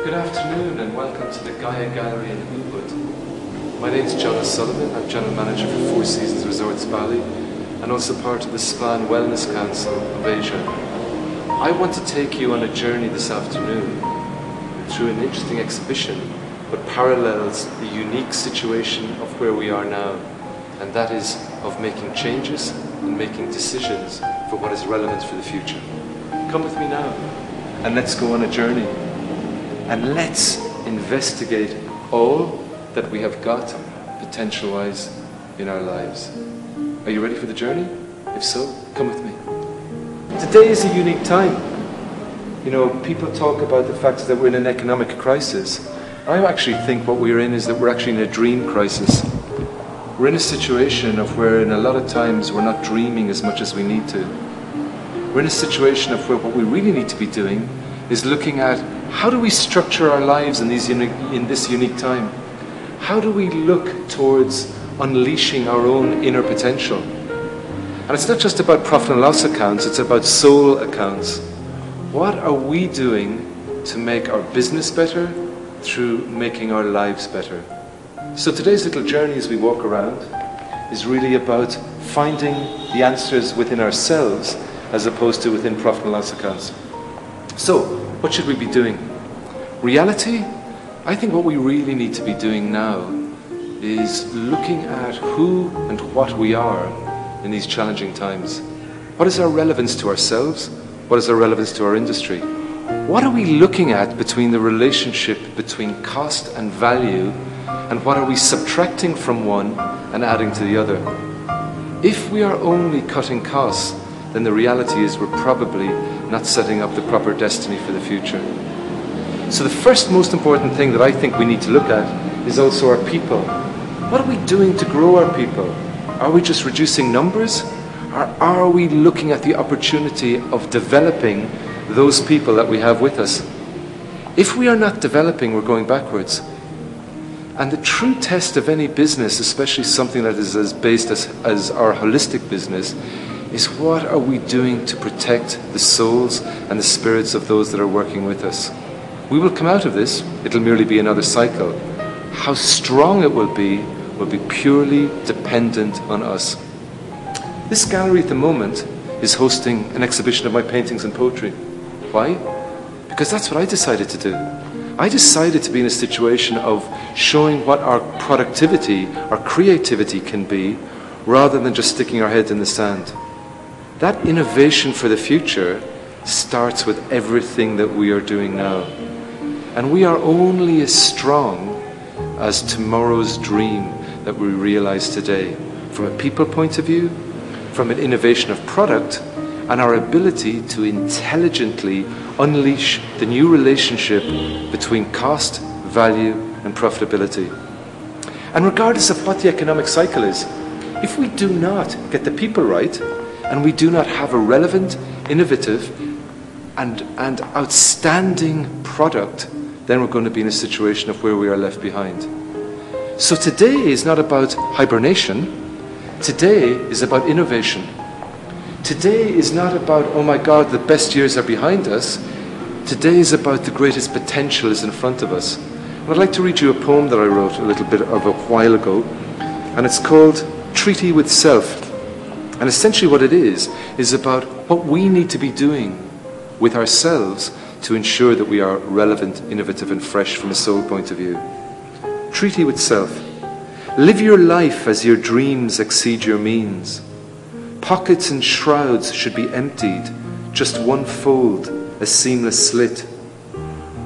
Good afternoon and welcome to the Gaia Gallery in Ubud. My name is John OSullivan. I'm General Manager for Four Seasons Resorts Bali and also part of the Splan Wellness Council of Asia. I want to take you on a journey this afternoon through an interesting exhibition that parallels the unique situation of where we are now, and that is of making changes and making decisions for what is relevant for the future. Come with me now and let's go on a journey. And let's investigate all that we have got potential-wise in our lives. Are you ready for the journey? If so, come with me. Today is a unique time. You know, people talk about the fact that we're in an economic crisis. I actually think what we're in is that we're actually in a dream crisis. We're in a situation of where in a lot of times we're not dreaming as much as we need to. We're in a situation of where what we really need to be doing is looking at how do we structure our lives in this unique time? How do we look towards unleashing our own inner potential? And it's not just about profit and loss accounts, it's about soul accounts. What are we doing to make our business better through making our lives better? So today's little journey as we walk around is really about finding the answers within ourselves as opposed to within profit and loss accounts. So, what should we be doing? Reality? I think what we really need to be doing now is looking at who and what we are in these challenging times. What is our relevance to ourselves? What is our relevance to our industry? What are we looking at between the relationship between cost and value, and what are we subtracting from one and adding to the other? If we are only cutting costs, then the reality is we're probably not setting up the proper destiny for the future. So the first most important thing that I think we need to look at is also our people. What are we doing to grow our people? Are we just reducing numbers? Or are we looking at the opportunity of developing those people that we have with us? If we are not developing, we're going backwards. And the true test of any business, especially something that is as based as our holistic business, is what are we doing to protect the souls and the spirits of those that are working with us? We will come out of this, it'll merely be another cycle. How strong it will be purely dependent on us. This gallery at the moment is hosting an exhibition of my paintings and poetry. Why? Because that's what I decided to do. I decided to be in a situation of showing what our productivity, our creativity can be, rather than just sticking our head in the sand. That innovation for the future starts with everything that we are doing now. And we are only as strong as tomorrow's dream that we realize today. From a people point of view, from an innovation of product, and our ability to intelligently unleash the new relationship between cost, value, and profitability. And regardless of what the economic cycle is, if we do not get the people right, and we do not have a relevant, innovative, and outstanding product, then we're going to be in a situation of where we are left behind. So today is not about hibernation. Today is about innovation. Today is not about, oh my God, the best years are behind us. Today is about the greatest potential is in front of us. And I'd like to read you a poem that I wrote a little bit of a while ago, and it's called Treaty with Self. And essentially what it is about what we need to be doing with ourselves to ensure that we are relevant, innovative and fresh from a soul point of view. Treaty with self. Live your life as your dreams exceed your means. Pockets and shrouds should be emptied, just one fold, a seamless slit.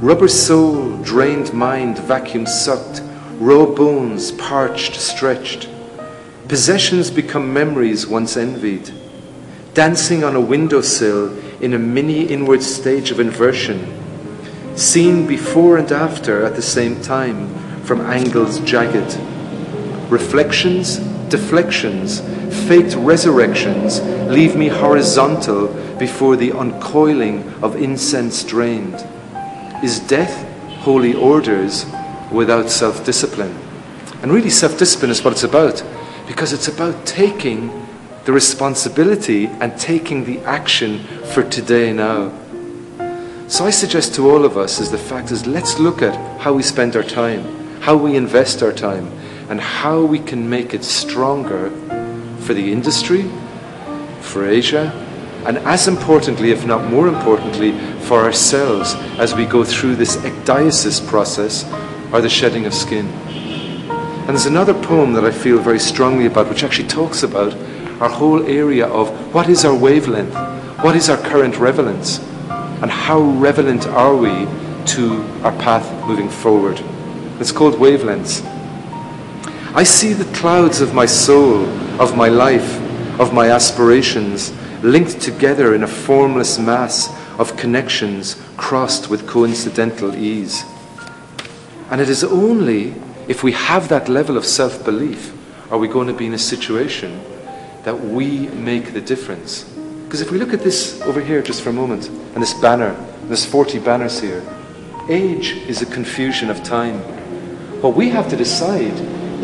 Rubber soul, drained mind, vacuum sucked, raw bones, parched, stretched. Possessions become memories once envied. Dancing on a windowsill in a mini inward stage of inversion. Seen before and after at the same time from angles jagged. Reflections, deflections, faked resurrections leave me horizontal before the uncoiling of incense drained. Is death holy orders without self-discipline? And really self-discipline is what it's about. Because it's about taking the responsibility and taking the action for today now. So I suggest to all of us is the fact is, let's look at how we spend our time, how we invest our time, and how we can make it stronger for the industry, for Asia, and as importantly, if not more importantly, for ourselves as we go through this ecdysis process, or the shedding of skin. And there's another poem that I feel very strongly about, which actually talks about our whole area of what is our wavelength, what is our current relevance, and how relevant are we to our path moving forward. It's called Wavelengths. I see the clouds of my soul, of my life, of my aspirations, linked together in a formless mass of connections crossed with coincidental ease. And it is only if we have that level of self-belief are we going to be in a situation that we make the difference. Because if we look at this over here just for a moment, and this banner, there's 40 banners here. Age is a confusion of time. What we have to decide,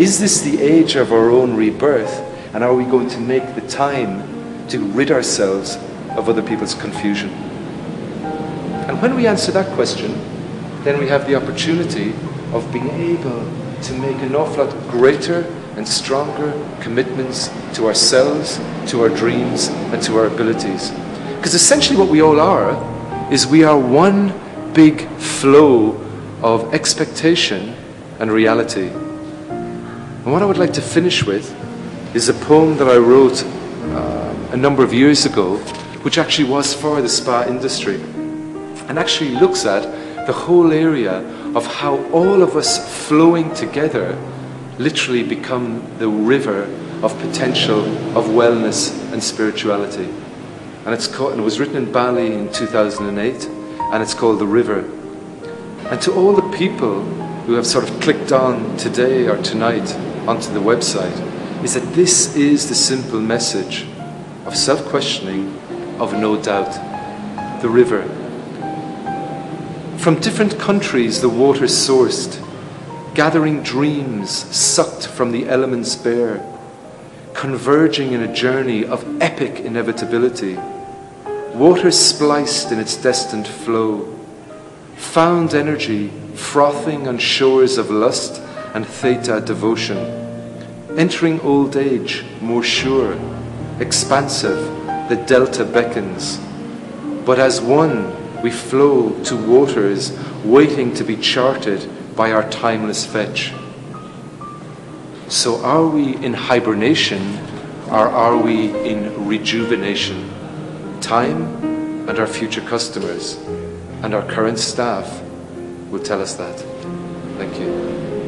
is this the age of our own rebirth, and are we going to make the time to rid ourselves of other people's confusion? And when we answer that question, then we have the opportunity of being able to make an awful lot greater and stronger commitments to ourselves, to our dreams, and to our abilities. Because essentially what we all are is we are one big flow of expectation and reality. And what I would like to finish with is a poem that I wrote a number of years ago, which actually was for the spa industry, and actually looks at the whole area of how all of us flowing together literally become the river of potential of wellness and spirituality. And it's called, and it was written in Bali in 2008, and it's called The River. And to all the people who have sort of clicked on today or tonight onto the website, is that this is the simple message of self-questioning, of no doubt. The river. From different countries the water sourced, gathering dreams sucked from the elements bare, converging in a journey of epic inevitability. Water spliced in its destined flow, found energy frothing on shores of lust and theta devotion, entering old age more sure, expansive, the delta beckons. But as one we flow to waters waiting to be charted by our timeless fetch. So are we in hibernation, or are we in rejuvenation? Time and our future customers and our current staff will tell us that. Thank you.